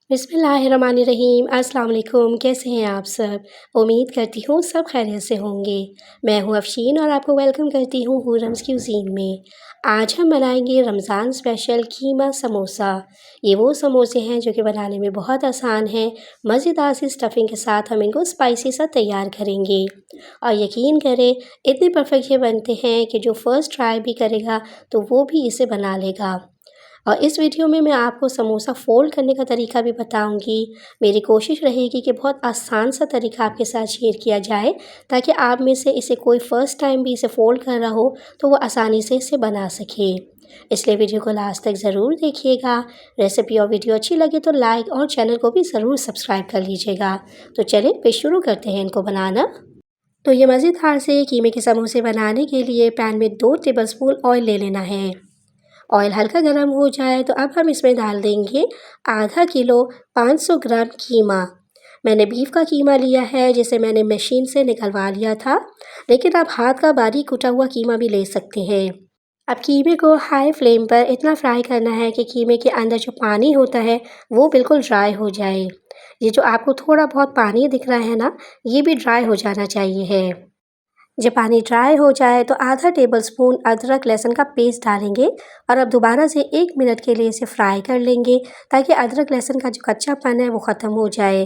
बिस्मिल्लाहिर्रहमानिर्रहीम। अस्सलाम वालेकुम। कैसे हैं आप सब? उम्मीद करती हूँ सब खैरियत से होंगे। मैं हूँ अफ़शीन और आपको वेलकम करती हूँ हूरम्स क्यूज़ीन में। आज हम बनाएंगे रमज़ान स्पेशल कीमा समोसा। ये वो समोसे हैं जो कि बनाने में बहुत आसान हैं। मज़ेदार सी स्टफ़िंग के साथ हम इनको स्पाइसी सा तैयार करेंगे और यकीन करें इतने परफेक्ट ये बनते हैं कि जो फ़र्स्ट ट्राई भी करेगा तो वो भी इसे बना लेगा। और इस वीडियो में मैं आपको समोसा फ़ोल्ड करने का तरीका भी बताऊंगी। मेरी कोशिश रहेगी कि बहुत आसान सा तरीका आपके साथ शेयर किया जाए ताकि आप में से इसे कोई फ़र्स्ट टाइम भी इसे फ़ोल्ड कर रहा हो तो वो आसानी से इसे बना सके। इसलिए वीडियो को लास्ट तक ज़रूर देखिएगा। रेसिपी और वीडियो अच्छी लगे तो लाइक और चैनल को भी ज़रूर सब्सक्राइब कर लीजिएगा। तो चलिए फिर शुरू करते हैं इनको बनाना। तो ये मज़ेदार से कीमे के समोसे बनाने के लिए पैन में 2 टेबलस्पून ऑयल ले लेना है। ऑयल हल्का गर्म हो जाए तो अब हम इसमें डाल देंगे आधा किलो 500 ग्राम कीमा। मैंने बीफ का कीमा लिया है जिसे मैंने मशीन से निकलवा लिया था, लेकिन आप हाथ का बारीक कुटा हुआ कीमा भी ले सकते हैं। अब कीमे को हाई फ्लेम पर इतना फ्राई करना है कि कीमे के अंदर जो पानी होता है वो बिल्कुल ड्राई हो जाए। ये जो आपको थोड़ा बहुत पानी दिख रहा है ना, ये भी ड्राई हो जाना चाहिए है। जब पानी ड्राई हो जाए तो आधा टेबलस्पून अदरक लहसुन का पेस्ट डालेंगे और अब दोबारा से 1 मिनट के लिए इसे फ्राई कर लेंगे ताकि अदरक लहसुन का जो कच्चापन है वो ख़त्म हो जाए।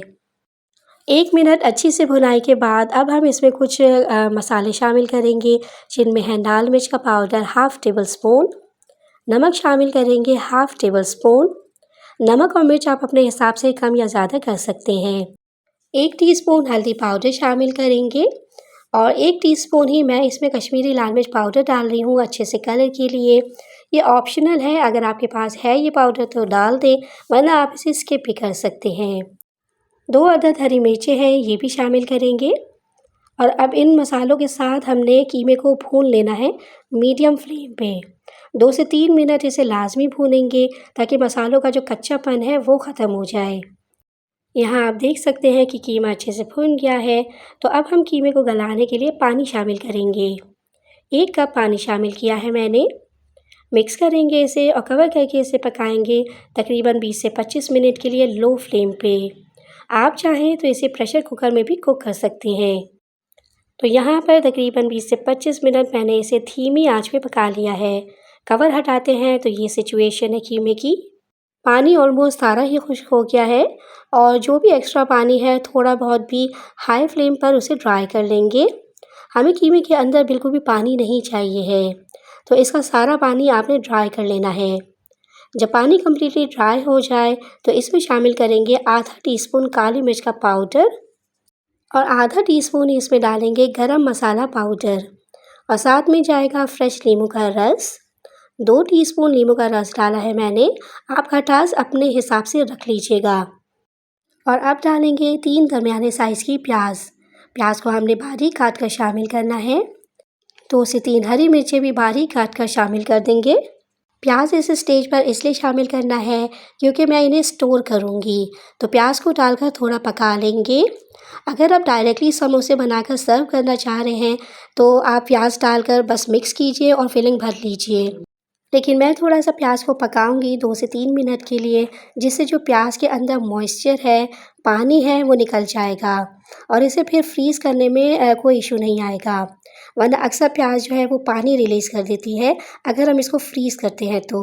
1 मिनट अच्छी से भुनाई के बाद अब हम इसमें कुछ मसाले शामिल करेंगे, जिनमें है लाल मिर्च का पाउडर हाफ़ टेबल स्पून, नमक शामिल करेंगे हाफ़ टेबल स्पून। नमक और मिर्च आप अपने हिसाब से कम या ज़्यादा कर सकते हैं। 1 टीस्पून हल्दी पाउडर शामिल करेंगे और 1 टीस्पून ही मैं इसमें कश्मीरी लाल मिर्च पाउडर डाल रही हूँ अच्छे से कलर के लिए। ये ऑप्शनल है, अगर आपके पास है ये पाउडर तो डाल दें, वरना आप इसे स्किप भी कर सकते हैं। 2 अदद हरी मिर्चें हैं, ये भी शामिल करेंगे और अब इन मसालों के साथ हमने कीमे को भून लेना है मीडियम फ्लेम पे। 2 से 3 मिनट इसे लाजमी भूनेंगे ताकि मसालों का जो कच्चापन है वो ख़त्म हो जाए। यहाँ आप देख सकते हैं कि कीमा अच्छे से भुन गया है, तो अब हम कीमे को गलाने के लिए पानी शामिल करेंगे। 1 कप पानी शामिल किया है मैंने। मिक्स करेंगे इसे और कवर करके इसे पकाएंगे तकरीबन 20 से 25 मिनट के लिए लो फ्लेम पे। आप चाहें तो इसे प्रेशर कुकर में भी कुक कर सकते हैं। तो यहाँ पर तकरीबन 20 से 25 मिनट मैंने इसे धीमी आंच पे पका लिया है। कवर हटाते हैं तो ये सिचुएशन है कीमे की। पानी ऑलमोस्ट सारा ही खुश्क हो गया है और जो भी एक्स्ट्रा पानी है थोड़ा बहुत भी हाई फ्लेम पर उसे ड्राई कर लेंगे। हमें कीमे के अंदर बिल्कुल भी पानी नहीं चाहिए है, तो इसका सारा पानी आपने ड्राई कर लेना है। जब पानी कम्प्लीटली ड्राई हो जाए तो इसमें शामिल करेंगे आधा टीस्पून काली मिर्च का पाउडर और आधा टीस्पून इसमें डालेंगे गरम मसाला पाउडर और साथ में जाएगा फ्रेश नींबू का रस। 2 टीस्पून नींबू का रस डाला है मैंने, आप खटास अपने हिसाब से रख लीजिएगा। और अब डालेंगे 3 दरमियाने साइज़ की प्याज। प्याज को हमने बारीक काट कर शामिल करना है। 2 से 3 हरी मिर्चें भी बारीक काट कर शामिल कर देंगे। प्याज इस स्टेज पर इसलिए शामिल करना है क्योंकि मैं इन्हें स्टोर करूँगी, तो प्याज को डालकर थोड़ा पका लेंगे। अगर आप डायरेक्टली समोसे बनाकर सर्व करना चाह रहे हैं तो आप प्याज डालकर बस मिक्स कीजिए और फिलिंग भर लीजिए। लेकिन मैं थोड़ा-सा प्याज को पकाऊंगी 2 से 3 मिनट के लिए, जिससे जो प्याज के अंदर मॉइस्चर है, पानी है, वो निकल जाएगा और इसे फिर फ्रीज़ करने में कोई इशू नहीं आएगा। वरना अक्सर प्याज जो है वो पानी रिलीज़ कर देती है अगर हम इसको फ्रीज़ करते हैं तो।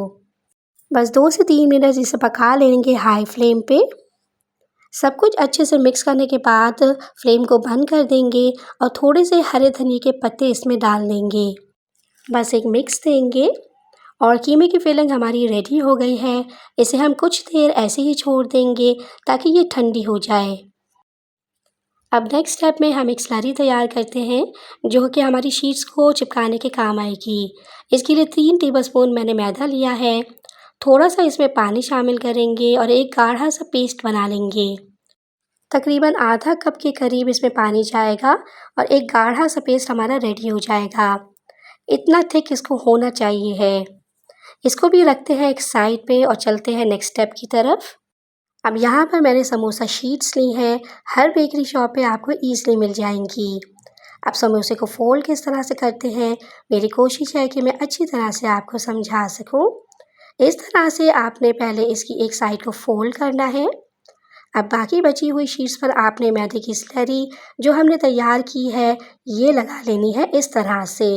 बस 2 से 3 मिनट इसे पका लेंगे हाई फ्लेम पे। सब कुछ अच्छे से मिक्स करने के बाद फ्लेम को बंद कर देंगे और थोड़े से हरे धनिये के पत्ते इसमें डाल देंगे। बस एक मिक्स देंगे और कीमे की फिलिंग हमारी रेडी हो गई है। इसे हम कुछ देर ऐसे ही छोड़ देंगे ताकि ये ठंडी हो जाए। अब नेक्स्ट स्टेप में हम एक स्लरी तैयार करते हैं जो कि हमारी शीट्स को चिपकाने के काम आएगी। इसके लिए 3 टेबलस्पून मैंने मैदा लिया है। थोड़ा सा इसमें पानी शामिल करेंगे और एक गाढ़ा सा पेस्ट बना लेंगे। तकरीबन आधा कप के करीब इसमें पानी जाएगा और एक गाढ़ा सा पेस्ट हमारा रेडी हो जाएगा। इतना थिक इसको होना चाहिए है। इसको भी रखते हैं एक साइड पे और चलते हैं नेक्स्ट स्टेप की तरफ। अब यहाँ पर मैंने समोसा शीट्स ली हैं, हर बेकरी शॉप पे आपको ईज़िली मिल जाएंगी। अब समोसे को फोल्ड किस तरह से करते हैं, मेरी कोशिश है कि मैं अच्छी तरह से आपको समझा सकूँ। इस तरह से आपने पहले इसकी एक साइड को फोल्ड करना है अब बाकी बची हुई शीट्स पर आपने मैदे की स्लरी जो हमने तैयार की है ये लगा लेनी है इस तरह से।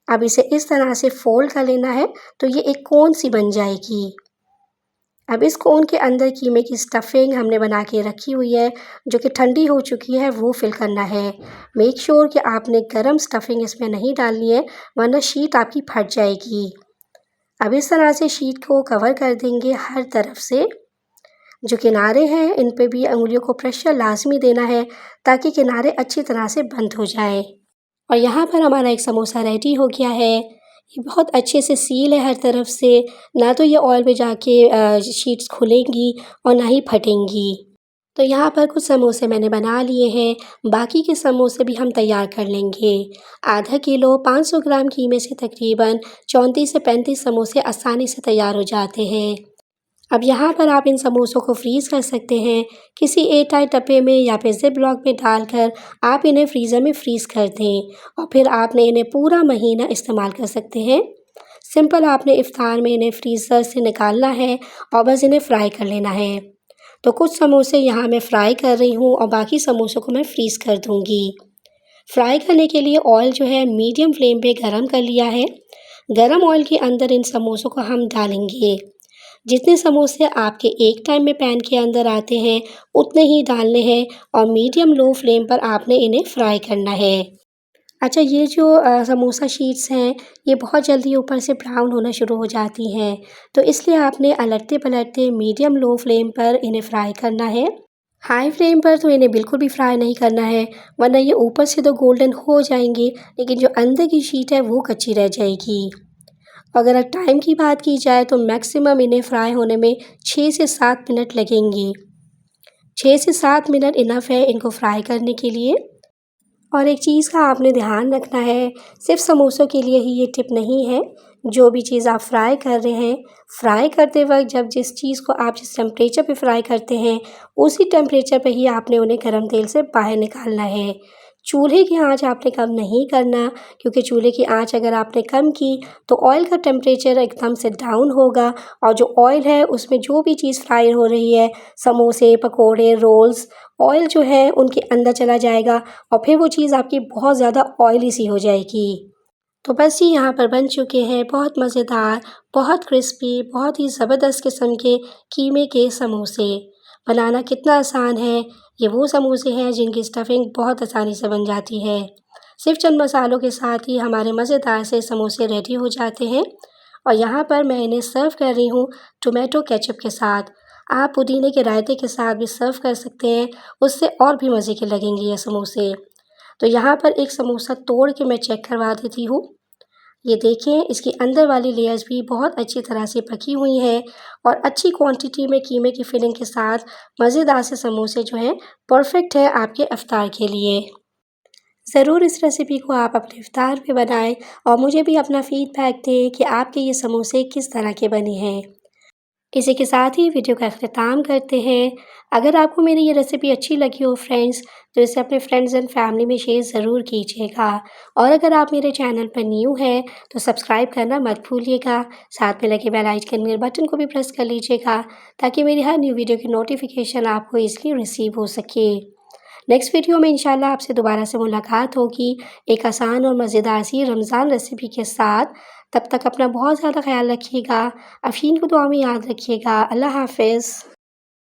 अब इसे इस तरह से फोल्ड कर लेना है तो ये एक कोन सी बन जाएगी। अब इस कोन के अंदर कीमे की स्टफिंग हमने बना के रखी हुई है जो कि ठंडी हो चुकी है वो फिल करना है। मेक श्योर कि आपने गरम स्टफिंग इसमें नहीं डालनी है वरना शीट आपकी फट जाएगी। अब इस तरह से शीट को कवर कर देंगे हर तरफ से। जो किनारे हैं इन पे भी उंगलियों को प्रेशर लाजमी देना है ताकि किनारे अच्छी तरह से बंद हो जाए। और यहाँ पर हमारा एक समोसा रेडी हो गया है। ये बहुत अच्छे से सील है हर तरफ से, ना तो ये ऑयल में जाके शीट्स खुलेंगी और ना ही फटेंगी। तो यहाँ पर कुछ समोसे मैंने बना लिए हैं, बाकी के समोसे भी हम तैयार कर लेंगे। आधा किलो 500 ग्राम कीमे से तकरीबन 34 से 35 समोसे आसानी से तैयार हो जाते हैं। अब यहाँ पर आप इन समोसों को फ्रीज़ कर सकते हैं किसी एयर टाइट डब्बे में या फिर ज़िप लॉक में डालकर आप इन्हें फ्रीज़र में फ्रीज़ कर दें और फिर आपने इन्हें पूरा महीना इस्तेमाल कर सकते हैं। सिंपल आपने इफ्तार में इन्हें फ्रीज़र से निकालना है और बस इन्हें फ्राई कर लेना है। तो कुछ समोसे यहाँ मैं फ्राई कर रही हूँ और बाकी समोसों को मैं फ्रीज़ कर दूँगी। फ्राई करने के लिए ऑयल जो है मीडियम फ्लेम पे गरम कर लिया है। गरम ऑयल के अंदर इन समोसों को हम डालेंगे। जितने समोसे आपके एक टाइम में पैन के अंदर आते हैं उतने ही डालने हैं और मीडियम लो फ्लेम पर आपने इन्हें फ्राई करना है। अच्छा, ये जो समोसा शीट्स हैं ये बहुत जल्दी ऊपर से ब्राउन होना शुरू हो जाती हैं, तो इसलिए आपने अलटते पलटते मीडियम लो फ्लेम पर इन्हें फ्राई करना है। हाई फ्लेम पर तो इन्हें बिल्कुल भी फ्राई नहीं करना है वरना ये ऊपर से तो गोल्डन हो जाएंगी लेकिन जो अंदर की शीट है वो कच्ची रह जाएगी। अगर टाइम की बात की जाए तो मैक्सिमम इन्हें फ्राई होने में 6 से 7 मिनट लगेंगे। 6 से 7 मिनट इनफ है इनको फ्राई करने के लिए। और एक चीज़ का आपने ध्यान रखना है, सिर्फ समोसों के लिए ही ये टिप नहीं है। जो भी चीज़ आप फ्राई कर रहे हैं, फ्राई करते वक्त जब जिस चीज़ को आप जिस टेम्परेचर पे फ्राई करते हैं उसी टेम्परेचर पे ही आपने उन्हें गर्म तेल से बाहर निकालना है। चूल्हे की आंच आपने कम नहीं करना क्योंकि चूल्हे की आंच अगर आपने कम की तो ऑयल का टेम्परेचर एकदम से डाउन होगा और जो ऑयल है उसमें जो भी चीज़ फ्राई हो रही है, समोसे, पकोड़े, रोल्स, ऑयल जो है उनके अंदर चला जाएगा और फिर वो चीज़ आपकी बहुत ज़्यादा ऑयली सी हो जाएगी। तो बस ये यहाँ पर बन चुके हैं बहुत मज़ेदार, बहुत क्रिस्पी, बहुत ही ज़बरदस्त किस्म के कीमे के समोसे। बनाना कितना आसान है, ये वो समोसे हैं जिनकी स्टफिंग बहुत आसानी से बन जाती है। सिर्फ चंद मसालों के साथ ही हमारे मज़ेदार से समोसे रेडी हो जाते हैं। और यहाँ पर मैं इन्हें सर्व कर रही हूँ टोमेटो केचप के साथ। आप पुदीने के रायते के साथ भी सर्व कर सकते हैं, उससे और भी मज़े के लगेंगे ये समोसे। तो यहाँ पर एक समोसा तोड़ के मैं चेक करवा देती हूँ। ये देखें, इसकी अंदर वाली लेयर्स भी बहुत अच्छी तरह से पकी हुई हैं और अच्छी क्वांटिटी में कीमे की फिलिंग के साथ मज़ेदार से समोसे जो हैं परफेक्ट है आपके इफ्तार के लिए। ज़रूर इस रेसिपी को आप अपने इफ्तार पे बनाएं और मुझे भी अपना फ़ीडबैक दें कि आपके ये समोसे किस तरह के बने हैं। इसी के साथ ही वीडियो का अख्ताम करते हैं। अगर आपको मेरी ये रेसिपी अच्छी लगी हो फ्रेंड्स, तो इसे अपने फ्रेंड्स एंड फैमिली में शेयर ज़रूर कीजिएगा। और अगर आप मेरे चैनल पर न्यू हैं तो सब्सक्राइब करना मत भूलिएगा। साथ में लगे बेल आइकन के बटन को भी प्रेस कर लीजिएगा ताकि मेरी हर न्यू वीडियो की नोटिफिकेशन आपको ईज़िली रिसीव हो सके। नेक्स्ट वीडियो में इंशाल्लाह आपसे दोबारा से मुलाकात होगी एक आसान और मज़ेदार सी रमज़ान रेसिपी के साथ। तब तक अपना बहुत ज़्यादा ख़्याल रखिएगा। अफ़ीन को दुआ में याद रखिएगा। अल्लाह हाफ़िज़।